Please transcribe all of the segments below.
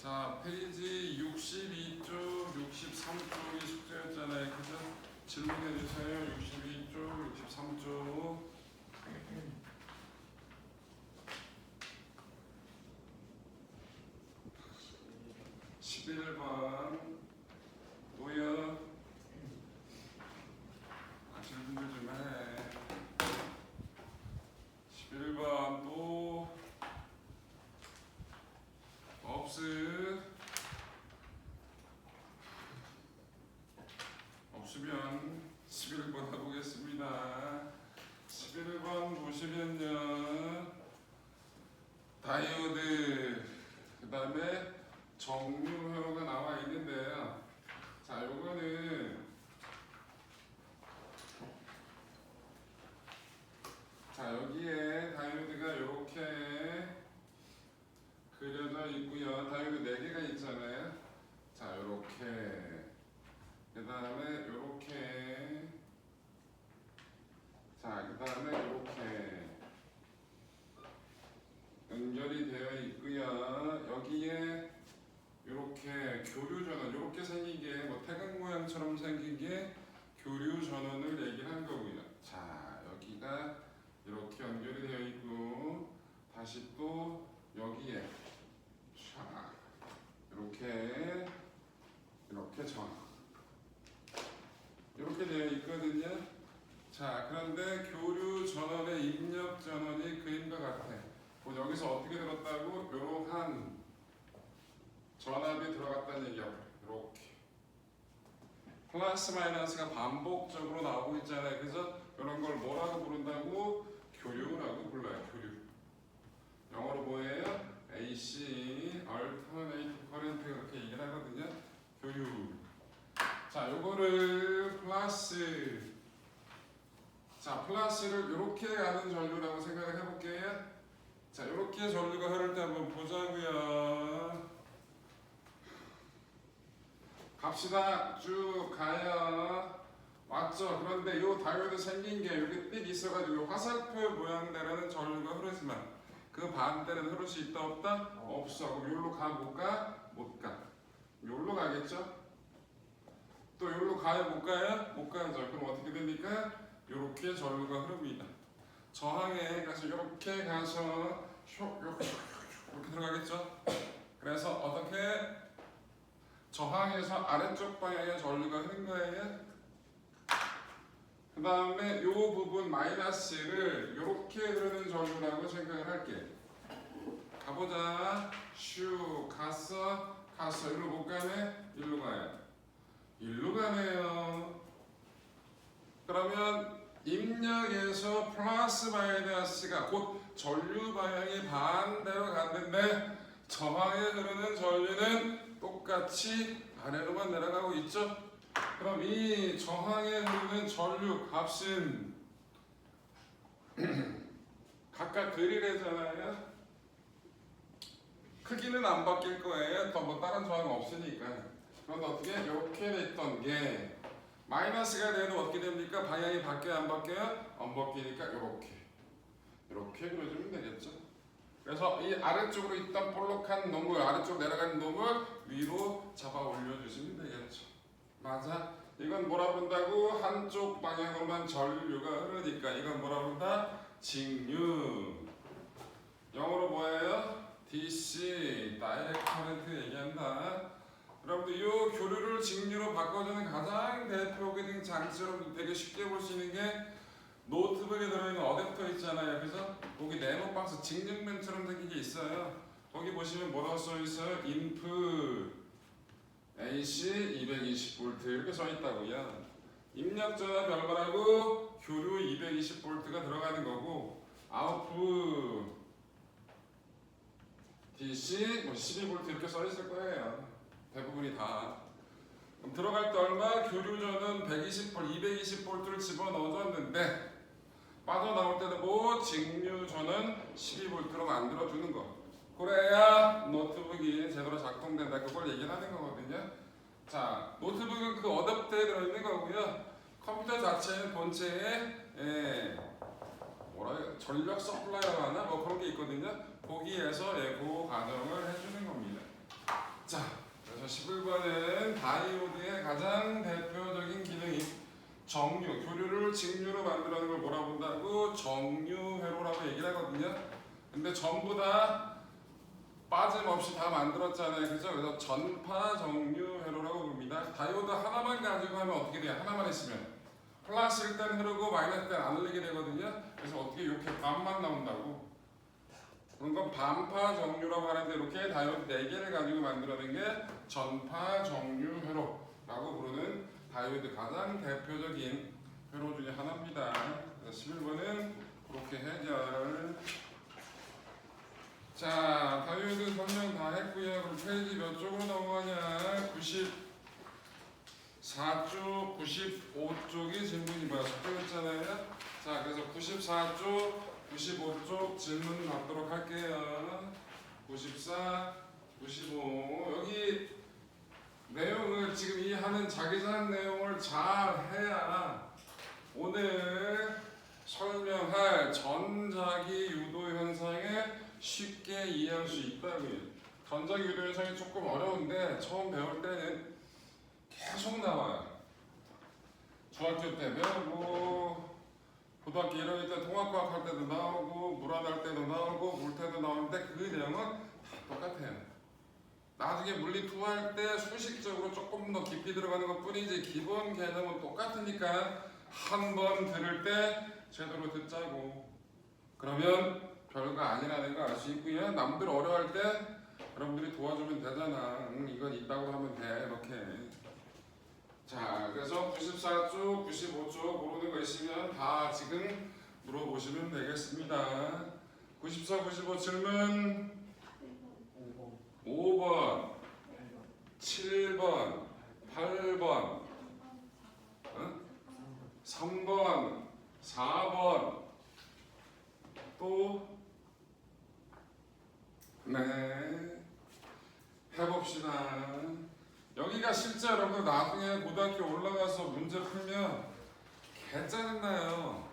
자, 페이지 62쪽, 63쪽이 숙제였잖아요. 그죠? 질문해 주세요. 62쪽, 63쪽. 11번 뭐야? 질문들 좀 해. 11번 또 없으면 11번 해보겠습니다. 11번 보시면요, 다이오드 그 다음에 정류회로가 나와 있는데요. 자, 요거는 자, 여기에 다이오드가 이렇게 그려져 있고요. 다이오드 4개가 있잖아요. 자, 요렇게 그 다음에 요렇게 자, 그 다음에 요렇게 연결이 되어 있고요. 여기에 요렇게 교류 전원, 요렇게 생긴 게 뭐 태극 모양처럼 생긴 게 교류 전원을 얘기한 거고요. 자, 여기가 이렇게 연결이 되어 있고, 다시 또 여기에 자, 이렇게 전 이렇게 되어 있거든요. 자, 그런데 교류 전원의 입력 전원이 그림과 같아. 여기서 어떻게 들었다고? 요러한 전압이 들어갔다는 얘기야. 이렇게 플러스 마이너스가 반복적으로 나오고 있잖아요. 그래서 이런 걸 뭐라고 부른다고? 교류라고 불러요. 교류. 영어로 뭐예요? AC, Alternating Current 그렇게 얘기를 하거든요. 교류. 자, 요거를 플러스. 자, 플러스를 이렇게 가는 전류라고 생각을 해볼게요. 자, 이렇게 전류가 흐를 때 한번 보자고요. 갑시다. 쭉 가요. 맞죠? 그런데 이 다이오드 생긴 게 여기 띡 있어가지고 화살표 모양대로는 전류가 흐르지만 그 반대는 흐를 수 있다 없다? 없어. 그럼 여기로 가 못 가? 못 가. 여기로 가겠죠? 또 여기로 가요? 못 가요? 못 가죠. 그럼 어떻게 됩니까? 이렇게 전류가 흐릅니다. 저항에 가서 이렇게 가서 이렇게 들어가겠죠? 그래서 어떻게 저항에서 아래쪽 방향의 전류가 흐른 거예요. 그 다음에 이 부분 마이너스를 이렇게 흐르는 전류라고 생각을 할게. 가보자. 슈 갔어. 일로 못 가네. 일로 가요. 일로 가네요. 그러면 입력에서 플러스 마이너스가 곧 전류 방향이 반대로 갔는데 저항에 흐르는 전류는 똑같이 아래로만 내려가고 있죠. 그럼 이 저항에 흐르는 전류 값은 각각 그리래잖아요. 크기는 안 바뀔 거예요. 더 뭐 다른 저항 없으니까. 그런데 어떻게 이렇게 됐던 게 마이너스가 돼도 어떻게 됩니까? 방향이 바뀌어요? 안 바뀌어요? 안 바뀌니까 이렇게 그려주면 되겠죠. 그래서 이 아래쪽으로 있던 볼록한 놈을 아래쪽 내려가는 놈을 위로 잡아 올려주시면 되겠죠. 맞아? 이건 뭐라 부른다고? 한쪽 방향으로만 전류가 흐르니까 이건 뭐라 부른다? 직류. 영어로 뭐예요? DC, Direct Current 얘기한다. 여러분들 이 교류를 직류로 바꿔주는 가장 대표적인 장치로 되게 쉽게 볼 수 있는 게 노트북에 들어있는 어댑터 있잖아요. 그래서 거기 네모 박스 직육면처럼 생긴 게 있어요. 거기 보시면 뭐라고 써 있어요? 인풋 AC 220V 이렇게 써 있다고요. 입력 전압 별거라고 교류 220V가 들어가는 거고, 아웃풋 DC 12V 이렇게 써 있을 거예요. 대부분이 다. 그럼 들어갈 때 얼마? 교류전은 120V, 220V를 집어넣어줬는데 빠져나올 때는 뭐 직류전은 12V로 만들어주는 거. 그래야 노트북이 제대로 작동된다. 그걸 얘기하는 거거든요. 자, 노트북은 그 어댑터에 들어있는 거고요. 컴퓨터 자체는 본체에 전력 서플라이라고 하나? 뭐 그런 게 있거든요. 거기에서 그 과정을 해주는 겁니다. 11번은 다이오드의 가장 대표적인 기능이 정류, 교류를 직류로 만들어내는 걸 뭐라 본다고? 정류회로라고 얘기를 하거든요. 근데 전부 다 빠짐없이 다 만들었잖아요. 그죠? 그래서 전파 정류회로라고 부릅니다. 다이오드 하나만 가지고 하면 어떻게 돼요? 하나만 있으면 플러스일 땐 흐르고 마이너스일 땐 안 흘리게 되거든요. 그래서 어떻게 이렇게 반만 나온다고. 그런 건 반파 정류라고 하는데 이렇게 다이오드 4개를 가지고 만들어낸 게 전파 정류회로라고 부르는 다이오드 가장 대표적인 회로 중에 하나입니다. 11번은 그렇게 해결. 자, 다이오드 설명 다 했고요. 그럼 페이지 몇 쪽으로 넘어가냐? 94쪽, 95쪽이 질문이 뭐야? 숙제였잖아요. 자, 그래서 94쪽, 95쪽 질문 받도록 할게요. 94, 95 여기 내용을 지금 이 하는 자기장 내용을 잘 해야 오늘 설명할 전자기 유도 현상에 쉽게 이해할 수 있다고요. 전자기 유도 현상이 조금 어려운데 처음 배울 때는 계속 나와요. 중학교 때 배우고 고등학교 1학년 때 통합과학 할 때도 나오고 물안 할 때도 나오고 물태도 나오는데 그 내용은 다 똑같아요. 나중에 물리 2 할 때 수식적으로 조금 더 깊이 들어가는 것 뿐이지 기본 개념은 똑같으니까 한 번 들을 때 제대로 듣자고. 그러면 별거 아니라는 거 알 수 있고요. 남들 어려워할 때 여러분들이 도와주면 되잖아. 이건 있다고 하면 돼. 이렇게. 자, 그래서 94쪽, 95쪽 모르는 거 있으면 다 지금 물어보시면 되겠습니다. 94, 95 질문 5번, 7번, 8번, 3번, 4번 또 네, 해봅시다. 여기가 실제 여러분들 나중에 고등학교 올라가서 문제 풀면 개짜증나요.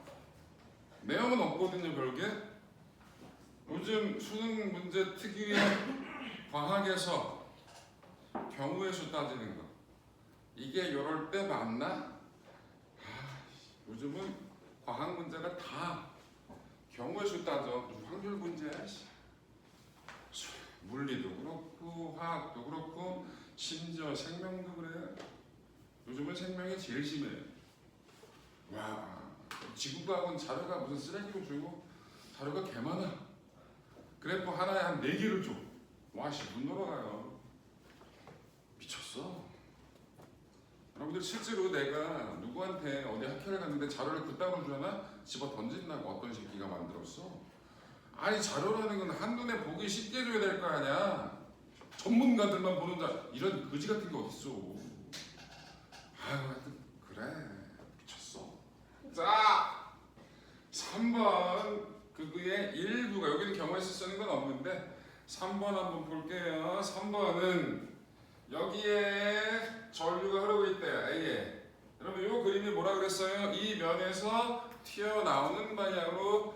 내용은 없거든요 별게. 요즘 수능 문제 특유의 과학에서 경우의 수 따지는 거 이게 요럴 때 맞나? 요즘은 과학 문제가 다 경우의 수 따져. 확률 문제야. 물리도 그렇고 화학도 그렇고 심지어 생명도 그래. 요즘은 생명이 제일 심해. 와, 지구과학은 자료가 무슨 쓰레기로 주고 자료가 개 많아. 그래프 하나에 한 4개를 줘. 와, 씨, 문 돌아가요. 미쳤어. 여러분들 실제로 내가 누구한테 어디 학회를 갔는데 자료를 그따로 주나 집어 던진다고 어떤 새끼가 만들었어. 아니 자료라는 건 한눈에 보기 쉽게 줘야 될 거 아니야. 전문가들만 보는 이런 거지 같은 게 어딨어. 아유 하여튼 그래 미쳤어. 자 3번 그거의 일부가 여기는 경우에서 쓰는 건 없는데 3번 한번 볼게요. 3번은 여기에 전류가 흐르고 있대요. A에. 여러분 이 그림이 뭐라 그랬어요? 이 면에서 튀어나오는 방향으로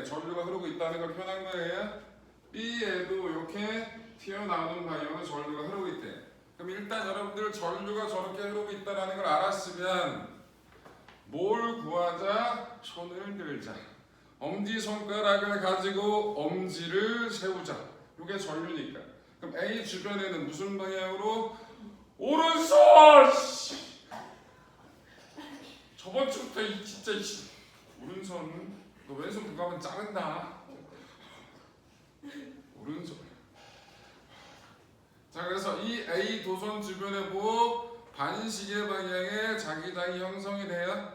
전류가 흐르고 있다는 걸 표현한 거예요. B에도 이렇게 튀어나오는 방향으로 전류가 흐르고 있대. 그럼 일단 여러분들 전류가 저렇게 흐르고 있다는 걸 알았으면 뭘 구하자? 손을 들자. 엄지손가락을 가지고 엄지를 세우자. 이게 전류니까. 그럼 A 주변에는 무슨 방향으로? 오른손! 저번 주부터 진짜 오른손. 너 왼손 그거 하면 자른다. 오른손. 자 그래서 이 A 도선 주변에 뭐 반시계 방향의 자기장이 형성이 돼요.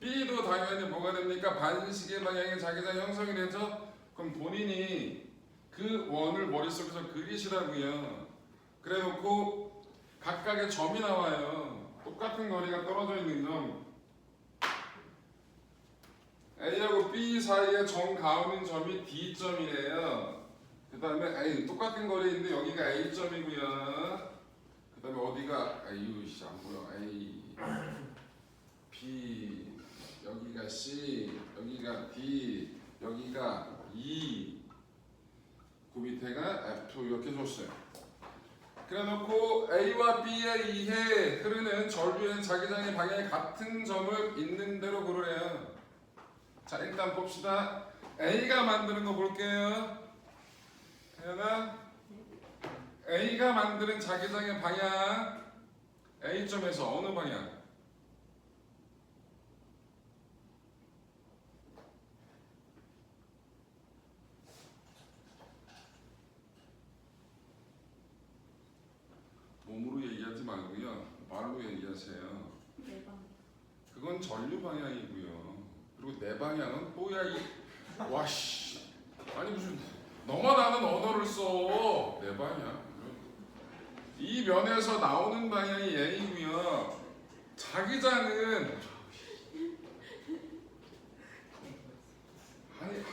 B도 당연히 뭐가 됩니까? 반시계 방향의 자기장이 형성이 되죠. 그럼 본인이 그 원을 머릿속에서 그리시라고요. 그래놓고 각각의 점이 나와요. 똑같은 거리가 떨어져 있는 점. A하고 B 사이에 점 가우는 점이 D점이래요. 그 다음에 똑같은 거리인데 여기가 A점이고요. 그 다음에 어디가 아유씨 안 보여. A, B, 여기가 C, 여기가 D, 여기가 E, 그 밑에가 F 이렇게 줬어요. 그래놓고 A와 B에 의해 흐르는 전류의 자기장의 방향이 같은 점을 있는 대로 고르래요. 자, 일단 봅시다. A가 만드는 거 볼게요. 태연아, A가 만드는 자기장의 방향 A점에서 어느 방향? 몸으로 얘기하지 말고요. 말로 얘기하세요. 그건 전류 방향이고요. 그리고 내 방향은 뭐야 이 와씨. 아니 무슨 너만 아는 언어를 써. 내 방향. 이 면에서 나오는 방향이 A고요. 자기장은 아니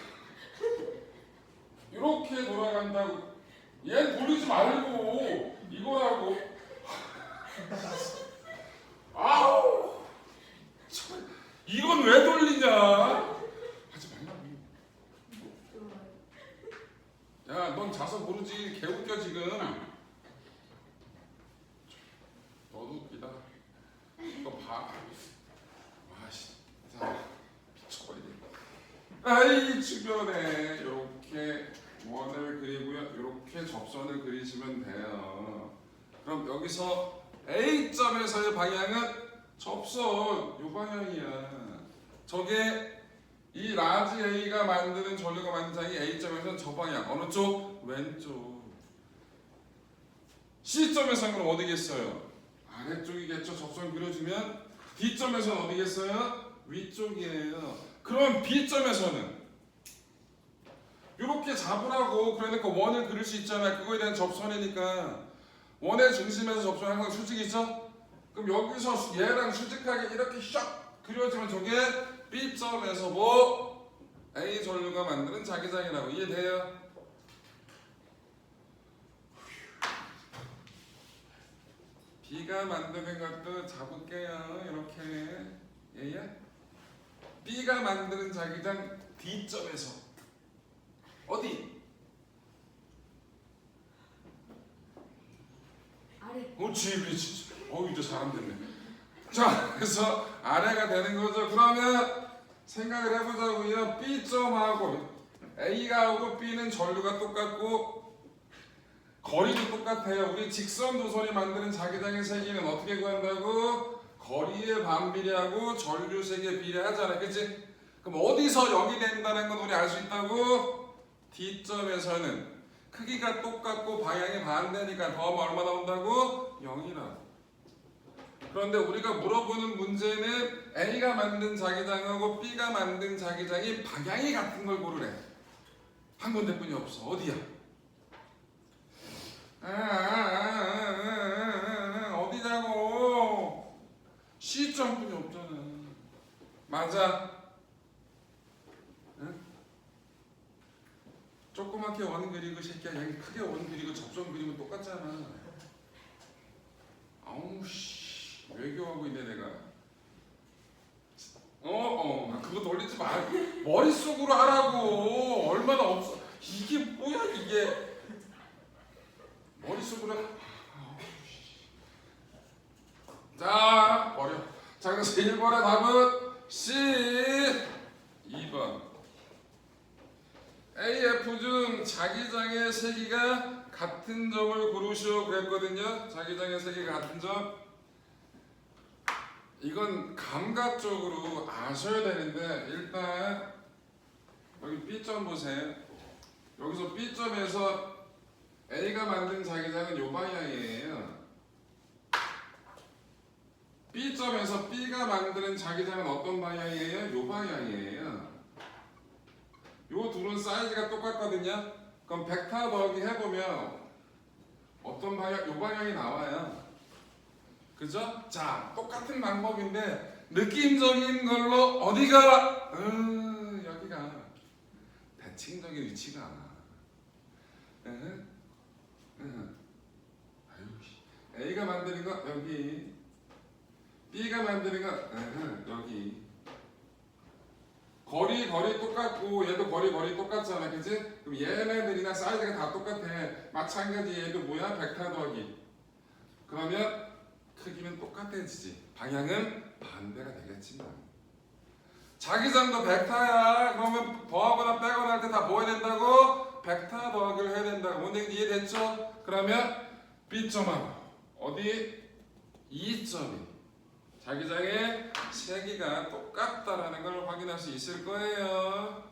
이렇게 돌아간다고. 얘 돌리지 말고 이거라고. 아우 참, 이건 왜 돌리냐? 하지 말라고. 야, 넌 자서 모르지. 개웃겨 지금. 너도 웃기다. 이거 봐. 와씨, 자 미쳐버리겠다. 아이 주변에 이렇게 원을 그리고요. 이렇게 접선을 그리시면 돼요. 그럼 여기서 A점에서의 방향은 접선 요 방향이야. 저게 이 라지 A가 만드는 전류가 만든 장이 A점에서는 저 방향. 어느 쪽? 왼쪽. C점에서는 그럼 어디겠어요? 아래쪽이겠죠. 접선 그려주면. D점에서는 어디겠어요? 위쪽이에요. 그럼 B점에서는 이렇게 잡으라고. 그러니까 원을 그릴 수 있잖아요. 그거에 대한 접선이니까. 원의 중심에서 접선은 항상 수직이죠? 그럼 여기서 얘랑 수직하게 이렇게 샥 그려지면 저게 B점에서 뭐 A 전류가 만드는 자기장이라고. 이해돼요? B가 만드는 것도 잡을게요. 이렇게. 얘야? B가 만드는 자기장 D점에서 어디? 아래. 그렇지, 그렇지. 이제 사람 됐네. 자, 그래서 아래가 되는 거죠. 그러면 생각을 해보자고요. B점하고 A하고 B는 전류가 똑같고 거리도 똑같아요. 우리 직선 두 선이 만드는 자기장의 세기는 어떻게 구한다고? 거리의 반비례하고 전류 세기의 비례하잖아요. 그치? 그럼 어디서 0이 된다는 건 우리 알 수 있다고? D점에서는 크기가 똑같고 방향이 반대니까 더하면 얼마 나온다고? 0이라고. 그런데 우리가 물어보는 문제는 A가 만든 자기장하고 B가 만든 자기장이 방향이 같은 걸 고르래. 한 군데뿐이 없어. 어디야? 어디냐고. C점뿐이 없잖아. 맞아. 응? 조그맣게 원 그리고 새끼야. 여기 크게 원 그리고 접선 그리면 똑같잖아. 아우 씨. 외교하고 있네 내가. 그거 돌리지 마. 머릿속으로 하라고. 얼마나 없어. 이게 뭐야 이게. 머릿속으로. 자 버려. 자 그래서 1번의 답은 C. 2번. AF 중 자기장의 세기가 같은 점을 고르시오 그랬거든요. 자기장의 세기가 같은 점. 이건 감각적으로 아셔야 되는데 일단 여기 B점 보세요. 여기서 B점에서 A가 만든 자기장은 요 방향이에요. B점에서 B가 만드는 자기장은 어떤 방향이에요? 요 방향이에요. 요 둘은 사이즈가 똑같거든요. 그럼 벡터 더하기 해보면 어떤 방향? 요 방향이 나와요. 그죠? 자, 똑같은 방법인데 느낌적인 걸로 어디가? 여기가 대칭적인 위치가 A가 만드는 거 여기, B가 만드는 거 여기. 거리 똑같고 얘도 거리 똑같잖아, 그치? 그럼 얘네들이나 사이즈가 다 똑같아. 마찬가지 얘도 뭐야? 벡터 더하기. 그러면 크기는 똑같아지지. 방향은 반대가 되겠지만. 자기장도 벡터야. 그러면 더하거나 빼거나 할 때 다 뭐 해야 된다고? 벡터 더하기를 해야 된다고. 뭔 얘기인지 이해됐죠? 그러면 B점하고 어디? 2점이 자기장의 세기가 똑같다라는 걸 확인할 수 있을 거예요.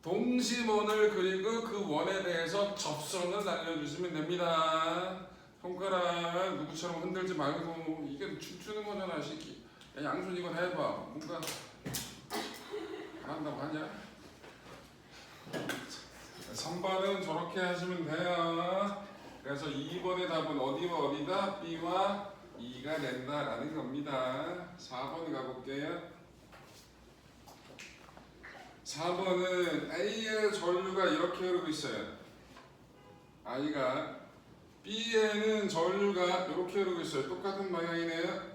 동심원을 그리고 그 원에 대해서 접선을 알려주시면 됩니다. 손가락 누구처럼 흔들지 말고 이게 춤추는 거잖아, 시키. 야, 양손 이건 해봐. 뭔가 한다고 하냐? 선발은 저렇게 하시면 돼요. 그래서 2번의 답은 어디와 어디다? B와 2가 된다라는 겁니다. 4번 가볼게요. 4번은 A의 전류가 이렇게 흐르고 있어요. I가 B에는 전류가 이렇게 흐르고 있어요. 똑같은 방향이네요.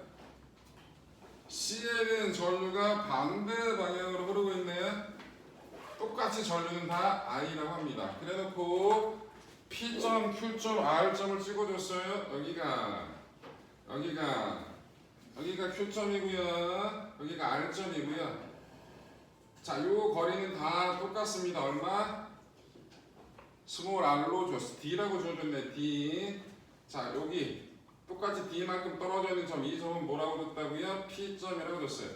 C에는 전류가 반대 방향으로 흐르고 있네요. 똑같이 전류는 다 I라고 합니다. 그래놓고 P점, Q점, R점을 찍어줬어요. 여기가 Q점이고요. 여기가 R점이고요. 자, 요 거리는 다 똑같습니다. 얼마? 스몰 r로 줬어. D라고 줘줬네. D. 자, 여기 똑같이 D만큼 떨어져 있는 점, 이 점은 뭐라고 줬다고요? P점이라고 줬어요.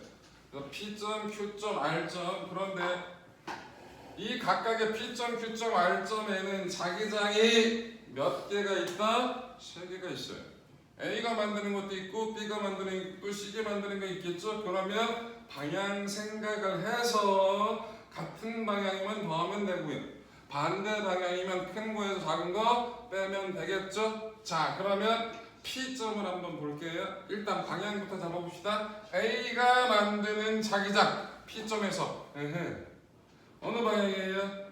그래서 P점, Q점, R점. 그런데 이 각각의 P점, Q점, R점에는 자기장이 몇 개가 있다? 3개가 있어요. A가 만드는 것도 있고 B가 만드는 게 있고 C가 만드는 거 있겠죠? 그러면 방향 생각을 해서 같은 방향이면 더하면 되고요. 반대 방향이면 큰 거에서 작은 거 빼면 되겠죠? 자, 그러면 P점을 한번 볼게요. 일단 방향부터 잡아봅시다. A가 만드는 자기장 P점에서 어느 방향이에요?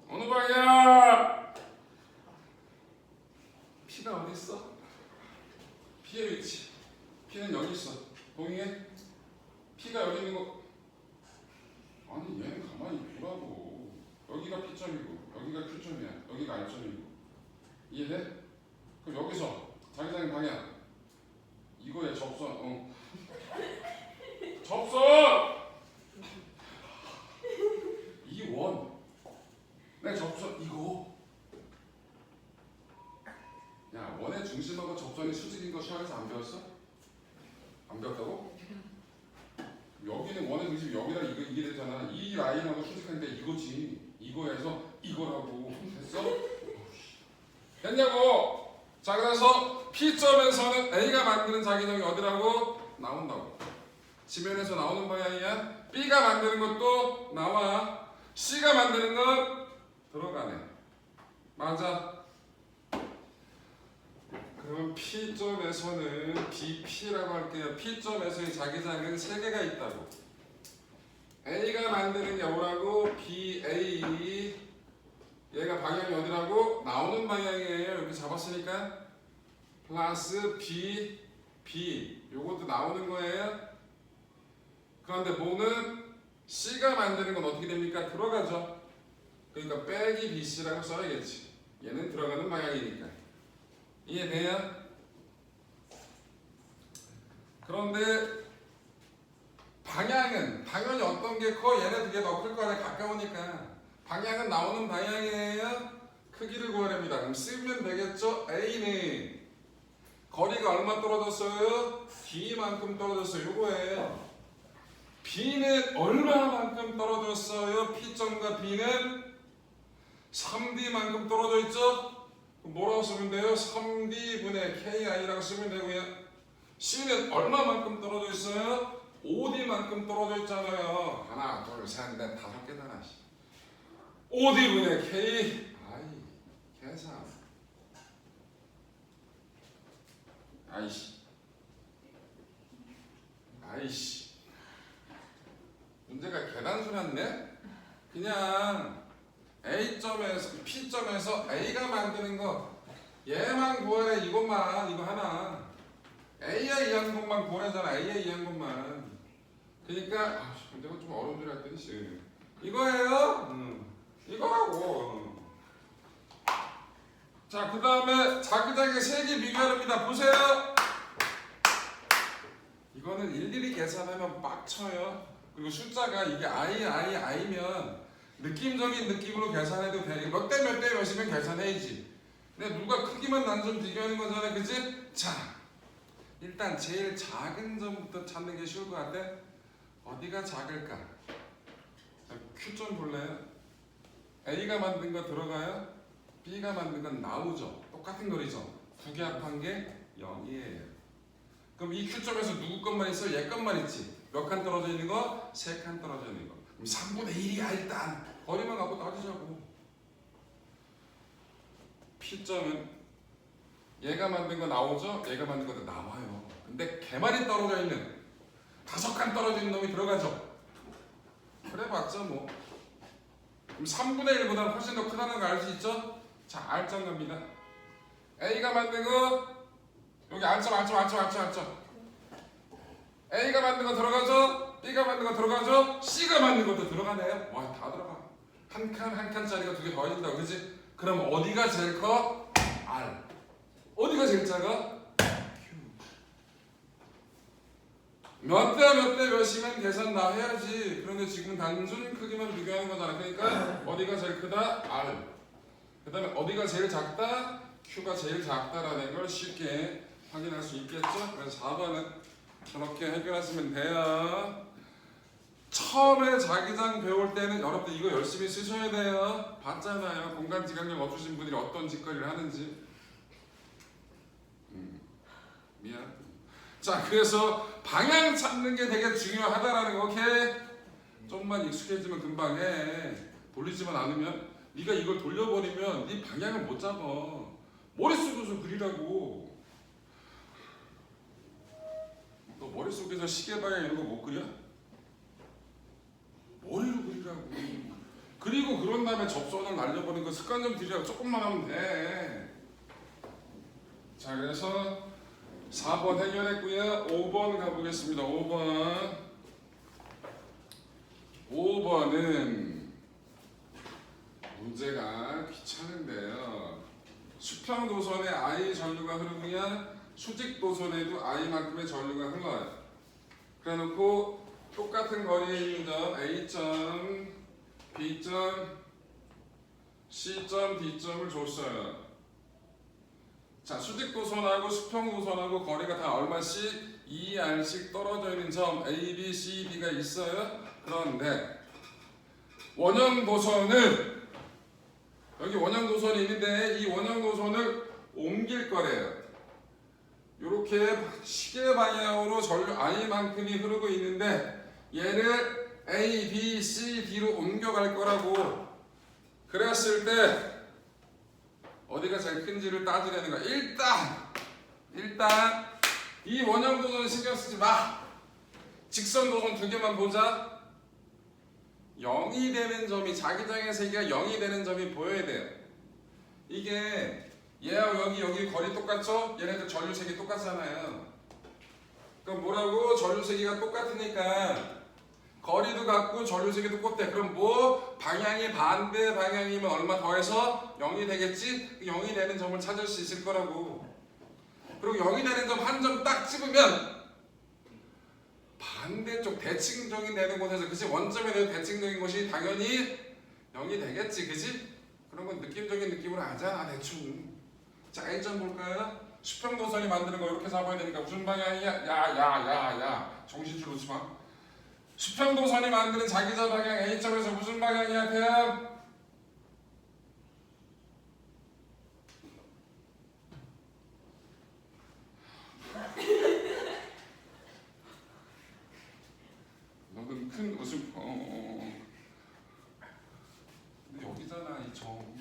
어느 방향? P가 어디 있어? P의 위치. P는 여기 있어. 동의해? P가 여기 있는 거. 아니 얘는 가만히 두라고. 여기가 P점이고 여기가 Q점이야. 여기가 R점이고. 이해돼? 그럼 여기서 자기장의 방향 이거에 접선. 접선! 이 원. 내 접선 이거. 야, 원의 중심하고 접선이 수직인 거 시험에서 안 배웠어? 안 배웠다고? 여기는 원의 중심이 여기다 이게 되잖아. 이 라인하고 수직한데 이거지. 이거에서 이거라고. 됐어? 됐냐고? 자, 그래서 P점에서는 A가 만드는 자기장이 어디라고? 나온다고. 지면에서 나오는 방향이야. B가 만드는 것도 나와. C가 만드는 건 들어가네. 맞아. 그럼 P점에서는 BP라고 할게요. P점에서의 자기장은 3개가 있다고. A가 만드는 게 뭐라고? BA. 얘가 방향이 어디라고? 나오는 방향이에요. 이렇게 잡았으니까 플러스 B. 요것도 나오는 거예요. 그런데 뭐는 C가 만드는 건 어떻게 됩니까? 들어가죠. 그러니까 빼기 BC라고 써야겠지. 얘는 들어가는 방향이니까. 이해돼요? 그런데 방향은 당연히 어떤 게 커? 얘네 두 개 더 클 거야. 가까우니까. 방향은 나오는 방향이에요. 크기를 구해야 됩니다. 그럼 쓰면 되겠죠? A는 거리가 얼마 떨어졌어요? D만큼 떨어졌어요. 요거예요. B는 얼마만큼 떨어졌어요? P점과 B는 3D만큼 떨어져 있죠? 그럼 뭐라고 쓰면 돼요? 3D분의 KI라고 쓰면 되고요. C는 얼마만큼 떨어져 있어요? 5D만큼 떨어져 있잖아요. 하나, 둘, 셋, 넷, 5개잖아. 5D분의 K. 아이, 계산. 아이씨. 문제가 계단수였네? 그냥 A점에서, P점에서 A가 만드는 거 얘만 구하래. 이것만, 이거 하나. A에 의한 것만 보내잖아. A에 의한 것만. 그러니까 내가 좀 어려운 줄 알았더니 씨 이거예요. 이거라고. 자, 그 다음에 자기장의 세개 비교합니다. 보세요. 이거는 일일이 계산하면 빡쳐요. 그리고 숫자가 이게 i면 느낌적인 느낌으로 계산해도 돼. 몇 대 몇 대 몇이면 계산해야지. 근데 누가 크기만 난 점 비교하는 거잖아, 그치? 자, 일단 제일 작은 점부터 찾는 게 쉬울 것 같아. 어디가 작을까? q 좀 볼래요? A가 만든 거 들어가요? B가 만든 건 나오죠. 똑같은 거리죠. 두 개 합한 게 0이에요. 그럼 이 Q점에서 누구 것만 있어? 얘 것만 있지. 몇 칸 떨어져 있는 거? 3칸 떨어져 있는 거. 그럼 3분의 1이야 일단. 거리만 갖고 따지자고. P점은 얘가 만든 거 나오죠? 얘가 만든 것도 나와요. 근데 개만이 떨어져 있는 5칸 떨어져 있는 놈이 들어가죠. 그래 봤자 뭐. 그럼 3분의 1보다 훨씬 더 크다는 거 알 수 있죠? 자, R점 갑니다. A가 만든 거 여기 R점. A가 만든 거 들어가죠? B가 만든 거 들어가죠? C가 만든 것도 들어가네요. 와, 다 들어가. 한 칸짜리가 2개 더해진다고, 그지? 그럼 어디가 제일 커? R. 어디가 제일 작아? Q. 몇 대 몇이면 계산 다 해야지. 그런데 지금 단순 크기만 비교하는 거잖아. 그러니까 어디가 제일 크다? R. 그 다음에 어디가 제일 작다? Q가 제일 작다라는 걸 쉽게 확인할 수 있겠죠? 그래서 4번은 저렇게 해결하시면 돼요. 처음에 자기장 배울 때는 여러분들 이거 열심히 쓰셔야 돼요. 봤잖아요. 공간지각력 없으신 분들이 어떤 짓거리를 하는지. 미안. 자, 그래서 방향 찾는 게 되게 중요하다라는 거. 오케이? 좀만 익숙해지면 금방 해. 돌리지만 않으면 네가 이걸 돌려버리면 네 방향을 못 잡아. 머릿속에서 그리라고. 너 머릿속에서 시계 방향 이런 거 못 그려? 머리로 그리라고. 그리고 그런 다음에 접선을 날려버리는 거 습관 좀 들이라고. 조금만 하면 돼. 자, 그래서 4번 해결했고요. 5번 가보겠습니다. 5번은 문제가 귀찮은데요. 수평 도선에 I 전류가 흐르고요. 수직 도선에도 I만큼의 전류가 흘러요. 그래놓고 똑같은 거리에 있는 점 A점, B점, C점, D점을 줬어요. 자, 수직 도선하고 수평 도선하고 거리가 다 얼마씩 2R씩 떨어져 있는 점 A, B, C, D가 있어요. 그런데 원형 도선은 여기 원형 도선이 있는데 이 원형 도선을 옮길 거래요. 이렇게 시계 방향으로 전류 I만큼이 흐르고 있는데 얘를 A, B, C, D로 옮겨갈 거라고. 그랬을 때 어디가 제일 큰지를 따지려는 거야. 일단 이 원형 도선 신경 쓰지 마. 직선 도선 2개만 보자. 0이 되는 점이 자기장의 세기가 0이 되는 점이 보여야 돼요. 이게 얘하고 여기 거리 똑같죠? 얘네들 전류색이 똑같잖아요. 그럼 뭐라고? 전류세기가 똑같으니까 거리도 같고 전류세기도 똑같아. 그럼 뭐? 방향이 반대 방향이면 얼마 더해서 0이 되겠지? 0이 되는 점을 찾을 수 있을 거라고. 그리고 0이 되는 점 한 점 딱 찍으면 반대쪽 대칭적인 되는 곳에서, 그치? 원점에 대한 대칭적인 곳이 당연히 0이 되겠지, 그치? 그런 건 느낌적인 느낌으로 하잖아, 대충. 자, A점 볼까요? 수평도선이 만드는 거 이렇게 잡아야 되니까 무슨 방향이야? 야 정신줄 놓지 마. 수평도선이 만드는 자기장 방향 A점에서 무슨 방향이야, 태양? 너는 큰 웃음. 근데 여기잖아, 이 점.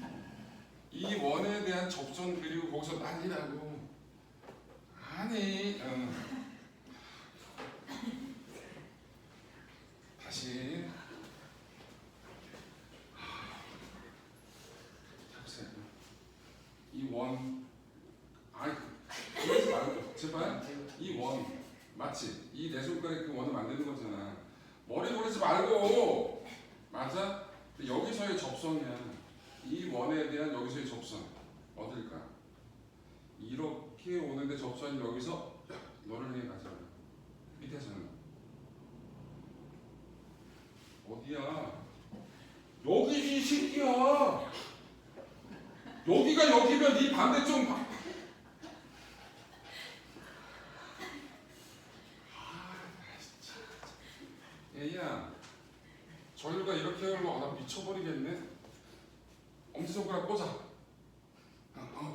이 원에 대한 접선 그리고 거기서 난리라고. 아니, 다시. 보세요. 이 원, 아이, 그러지 말고 제발. 이 맞지? 이 내 손가락에 그 원을 만드는 거잖아. 머리 돌리지 말고. 맞아? 근데 여기서의 접선이야. 이 원에 대한 여기서의 접선 어딜까? 이렇게 오는데 접선이 여기서 너를 향해 가잖아. 밑에서는 어디야? 여기지 이 새끼야. 여기가 여기면 이 반대쪽 얘야, 전류가 이렇게 흘러. 나 미쳐버리겠네. 엄지손가락 꽂아. 그럼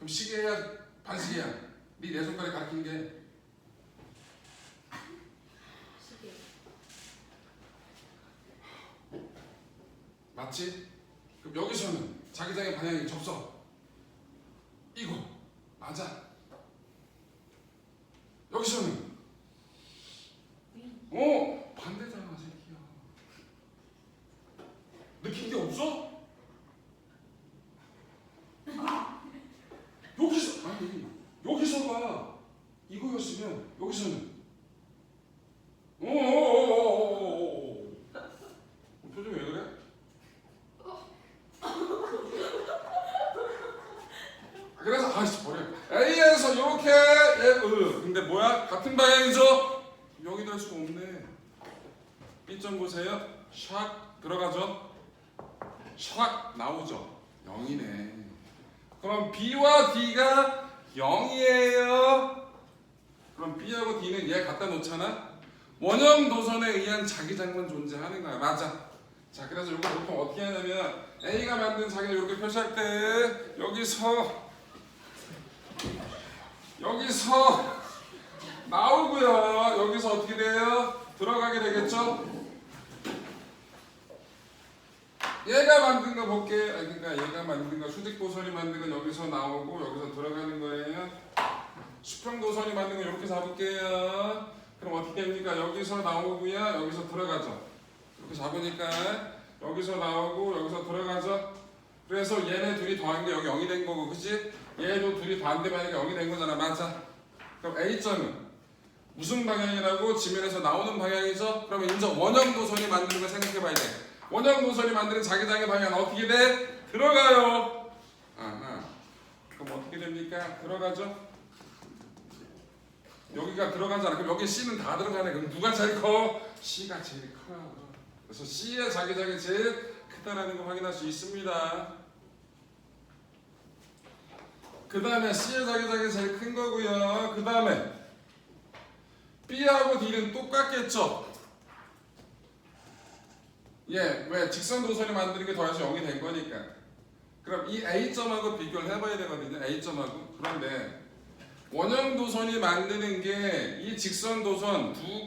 시계야 반시계야? 네 내 손가락에 가리키는 게 시계. 맞지? 그럼 여기서는 자기장의 방향이 접선 이거 맞아? 여기서는 반대잖아 새끼야. 느낀 게 없어? 여기서 아니 여기서가 이거였으면 여기서는 표정이 왜 그래? 그래서 아이씨 버려. A에서 이렇게 근데 뭐야? 같은 방향이죠? 여기도 할 수가 없네. B점 보세요. 샥 들어가죠? 샥 나오죠? 0이네. 그럼 B와 D가 0이에요. 그럼 B하고 D는 얘 갖다 놓잖아? 원형 도선에 의한 자기장만 존재하는 거야. 맞아. 자, 그래서 이거 보통 어떻게 하냐면 A가 만든 자기를 이렇게 표시할 때 여기서 나오고요. 여기서 어떻게 돼요? 들어가게 되겠죠? 얘가 만든 거 볼게. 그러니까 얘가 만든 거 수직 도선이 만든 건 여기서 나오고 여기서 들어가는 거예요. 수평 도선이 만든 건 이렇게 잡을게요. 그럼 어떻게 됩니까? 여기서 나오고요. 여기서 들어가죠. 이렇게 잡으니까 여기서 나오고 여기서 들어가죠. 그래서 얘네 둘이 더한 게 여기 0이 된 거고, 그치? 얘도 둘이 더한데 만약에 0이 된 거잖아. 맞아. 그럼 A점은 무슨 방향이라고? 지면에서 나오는 방향이죠? 그러면 이제 원형 도선이 만드는 걸 생각해 봐야 돼. 원형 도선이 만드는 자기장의 방향은 어떻게 돼? 들어가요. 그럼 어떻게 됩니까? 들어가죠? 여기가 들어가잖아. 그럼 여기 C는 다 들어가네. 그럼 누가 제일 커? C가 제일 커요. 그래서 C의 자기장이 제일 크다라는 거 확인할 수 있습니다. 그 다음에 C의 자기장이 제일 큰 거고요. 그 다음에 B하고 D는 똑같겠죠? 왜? 직선 도선이 만드는 게 더해서 0이 된 거니까. 그럼 이 A점하고 비교를 해봐야 되거든요. A점하고. 그런데 원형 도선이 만드는 게 이 직선 도선 두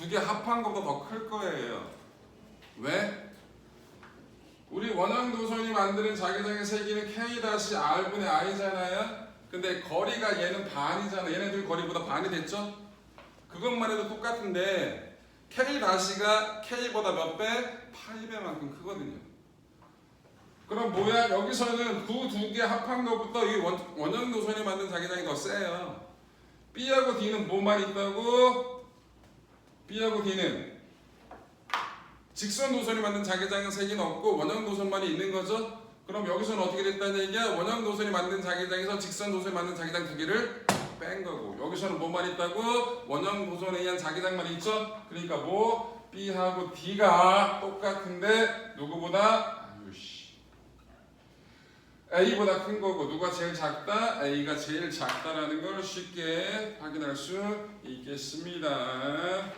개 합한 것보다 더 클 거예요. 왜? 우리 원형 도선이 만드는 자기장의 세기는 K-R분의 I잖아요. 근데 거리가 얘는 반이잖아. 얘네들 거리보다 반이 됐죠? 그것만 해도 똑같은데 K-가 K보다 몇 배? 8배만큼 크거든요. 그럼 뭐야? 여기서는 그 두 개 합한 것부터 이 원형 도선이 만든 자기장이 더 세요. B하고 D는 뭐만 있다고? B하고 D는 직선 도선이 만든 자기장은 세기는 없고 원형 도선만이 있는 거죠? 그럼 여기서는 어떻게 됐다는 얘기야? 원형 도선이 만든 자기장에서 직선 도선이 만든 자기장 두 개를 뺀 거고, 여기서는 뭐만 있다고? 원형 도선에 의한 자기장만 있죠? 그러니까 뭐 B하고 D가 똑같은데 누구보다? A보다 큰 거고, 누가 제일 작다? A가 제일 작다라는 걸 쉽게 확인할 수 있겠습니다.